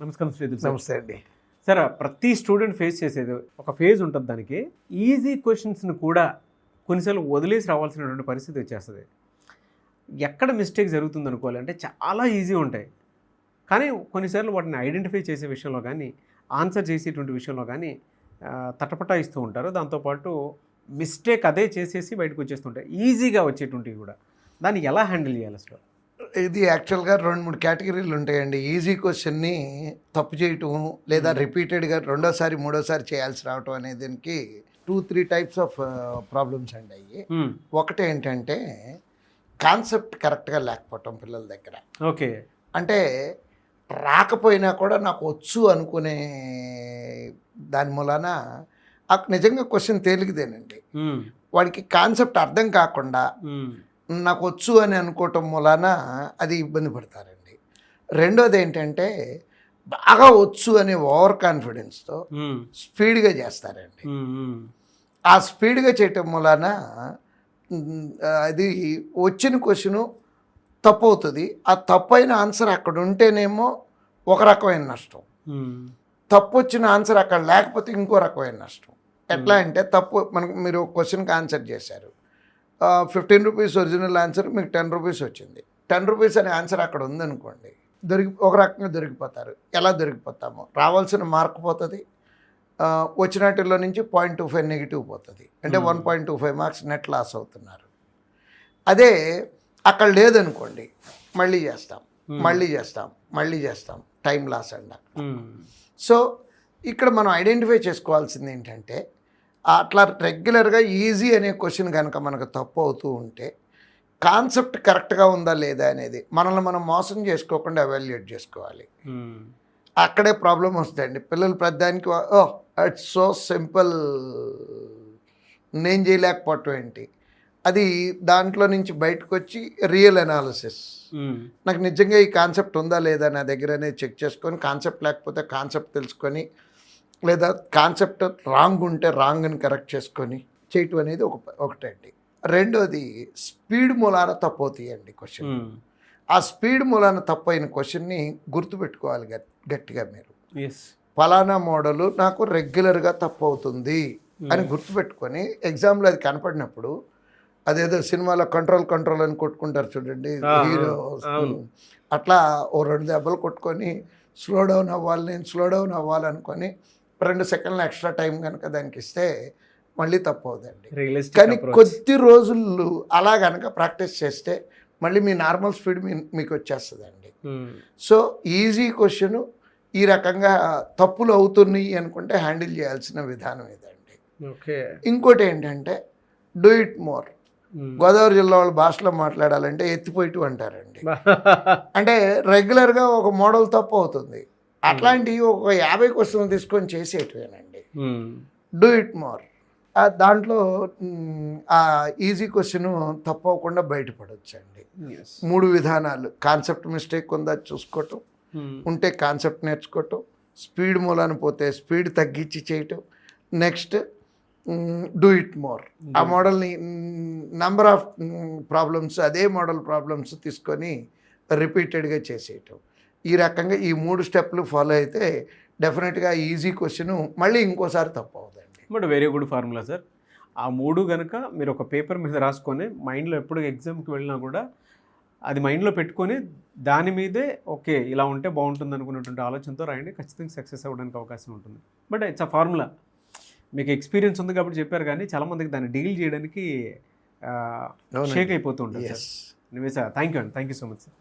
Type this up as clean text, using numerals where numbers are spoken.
నమస్కారం శ్రీధర్. నమస్తే అండి. సార్, ప్రతి స్టూడెంట్ ఫేస్ చేసేది ఒక ఫేజ్ ఉంటుంది. దానికి ఈజీ క్వశ్చన్స్ని కూడా కొన్నిసార్లు వదిలేసి రావాల్సినటువంటి పరిస్థితి వచ్చేస్తుంది. ఎక్కడ మిస్టేక్ జరుగుతుంది అనుకోవాలి అంటే చాలా ఈజీ ఉంటాయి, కానీ కొన్నిసార్లు వాటిని ఐడెంటిఫై చేసే విషయంలో కానీ ఆన్సర్ చేసేటువంటి విషయంలో కానీ తటపటాయిస్తూ ఉంటారు. దాంతోపాటు మిస్టేక్ అదే చేసేసి బయటకు వచ్చేస్తుంటాయి ఈజీగా వచ్చేటువంటివి కూడా. దాన్ని ఎలా హ్యాండిల్ చేయాలి అసలు? ఇది యాక్చువల్గా 2-3 కేటగిరీలు ఉంటాయండి. ఈజీ క్వశ్చన్ని తప్పు చేయటం లేదా రిపీటెడ్గా రెండోసారి మూడోసారి చేయాల్సి రావటం అనే దీనికి 2-3 టైప్స్ ఆఫ్ ప్రాబ్లమ్స్ అండి అయ్యి. ఒకటి ఏంటంటే కాన్సెప్ట్ కరెక్ట్గా లేకపోవటం పిల్లల దగ్గర. ఓకే, అంటే రాకపోయినా కూడా నాకు వచ్చు అనుకునే దాని మూలాన నిజంగా క్వశ్చన్ తేలికదేనండి. వాడికి కాన్సెప్ట్ అర్థం కాకుండా నాకు వచ్చు అని అనుకోవటం మూలాన అది ఇబ్బంది పడతారండి. రెండోది ఏంటంటే బాగా వచ్చు అనే ఓవర్ కాన్ఫిడెన్స్తో స్పీడ్గా చేస్తారండి. ఆ స్పీడ్గా చేయటం మూలాన అది వచ్చిన క్వశ్చను తప్పు అవుతుంది. ఆ తప్పు అయిన ఆన్సర్ అక్కడ ఉంటేనేమో ఒక రకమైన నష్టం, తప్పు వచ్చిన ఆన్సర్ అక్కడ లేకపోతే ఇంకో రకమైన నష్టం. ఎట్లా అంటే మీరు క్వశ్చన్కి ఆన్సర్ చేశారు, 15 రూపీస్ ఒరిజినల్ ఆన్సర్, మీకు 10 రూపీస్ వచ్చింది. 10 రూపీస్ అనే ఆన్సర్ అక్కడ ఉందనుకోండి, ఒక రకంగా దొరికిపోతారు. ఎలా దొరికిపోతామో రావాల్సిన మార్క్ పోతుంది, వచ్చినట్లో నుంచి 0.25 నెగిటివ్ పోతుంది. అంటే 1.25 మార్క్స్ నెట్ లాస్ అవుతున్నారు. అదే అక్కడ లేదనుకోండి, మళ్ళీ చేస్తాం, టైం లాస్ అండి. సో ఇక్కడ మనం ఐడెంటిఫై చేసుకోవాల్సింది ఏంటంటే, అట్లా రెగ్యులర్గా ఈజీ అనే క్వశ్చన్ కనుక మనకు తప్పు అవుతూ ఉంటే కాన్సెప్ట్ కరెక్ట్గా ఉందా లేదా అనేది మనల్ని మనం మోసం చేసుకోకుండా ఎవాల్యుయేట్ చేసుకోవాలి. అక్కడే ప్రాబ్లం వస్తాయండి. పిల్లలు ప్రతిదానికి ఇట్స్ సో సింపుల్, నేను చేయలేకపోవటం ఏంటి, అది దాంట్లో నుంచి బయటకు వచ్చి రియల్ అనాలిసిస్, నాకు నిజంగా ఈ కాన్సెప్ట్ ఉందా లేదా నా దగ్గర అనేది చెక్ చేసుకొని, కాన్సెప్ట్ లేకపోతే కాన్సెప్ట్ తెలుసుకొని, లేదా కాన్సెప్ట్ రాంగ్ ఉంటే రాంగ్ని కరెక్ట్ చేసుకొని చేయటం అనేది ఒకటండి. రెండోది స్పీడ్ మూలాన తప్పు అవుతాయండి క్వశ్చన్. ఆ స్పీడ్ మూలాన తప్పు అయిన క్వశ్చన్ని గుర్తుపెట్టుకోవాలి గట్టిగా. మీరు ఫలానా మోడలు నాకు రెగ్యులర్గా తప్పు అవుతుంది అని గుర్తుపెట్టుకొని ఎగ్జామ్లో అది కనపడినప్పుడు, అదేదో సినిమాలో కంట్రోల్ అని కొట్టుకుంటారు చూడండి హీరో, అట్లా 2 దెబ్బలు కొట్టుకొని స్లో డౌన్ అవ్వాలనుకొని 2 సెకండ్లు ఎక్స్ట్రా టైం కనుక దానికి ఇస్తే మళ్ళీ తప్పు అవుతుందండి. కానీ కొద్ది రోజులు అలా కనుక ప్రాక్టీస్ చేస్తే మళ్ళీ మీ నార్మల్ స్పీడ్ మీకు వచ్చేస్తుందండి. సో ఈజీ క్వశ్చన్ ఈ రకంగా తప్పులు అవుతున్నాయి అనుకుంటే హ్యాండిల్ చేయాల్సిన విధానం ఇదండి. ఇంకోటి ఏంటంటే డూ ఇట్ మోర్. గోదావరి జిల్లా వాళ్ళ భాషలో మాట్లాడాలంటే ఎత్తిపోయిటు అంటారండి. అంటే రెగ్యులర్గా ఒక మోడల్ తప్పు అవుతుంది, అట్లాంటివి ఒక 50 క్వశ్చన్లు తీసుకొని చేసేటివేనండి. Do it more. దాంట్లో ఆ ఈజీ క్వశ్చన్ తప్పు అవ్వకుండా బయటపడవచ్చండి. 3 విధానాలు: కాన్సెప్ట్ మిస్టేక్ ఉందా చూసుకోవటం, ఉంటే కాన్సెప్ట్ నేర్చుకోవటం, స్పీడ్ మూలాన పోతే స్పీడ్ తగ్గించి చేయటం, నెక్స్ట్ డూ ఇట్ మోర్. ఆ మోడల్ని నంబర్ ఆఫ్ ప్రాబ్లమ్స్, అదే మోడల్ ప్రాబ్లమ్స్ తీసుకొని రిపీటెడ్గా చేసేయటం. ఈ రకంగా ఈ 3 స్టెప్లు ఫాలో అయితే డెఫినెట్గా ఈజీ క్వశ్చన్ మళ్ళీ ఇంకోసారి తప్పు అవుతుందండి. But very good formula sir. ఆ 3 కనుక మీరు ఒక పేపర్ మీద రాసుకొని మైండ్లో ఎప్పుడు ఎగ్జామ్కి వెళ్ళినా కూడా అది మైండ్లో పెట్టుకొని దాని మీదే ఓకే ఇలా ఉంటే బాగుంటుంది అనుకున్నటువంటి ఆలోచనతో రాయండి, ఖచ్చితంగా సక్సెస్ అవ్వడానికి అవకాశం ఉంటుంది. But it's a formula. మీకు ఎక్స్పీరియన్స్ ఉంది కాబట్టి చెప్పారు, కానీ చాలామందికి దాన్ని డీల్ చేయడానికి షేక్ అయిపోతూ ఉంటుంది sir. Thank you so much sir.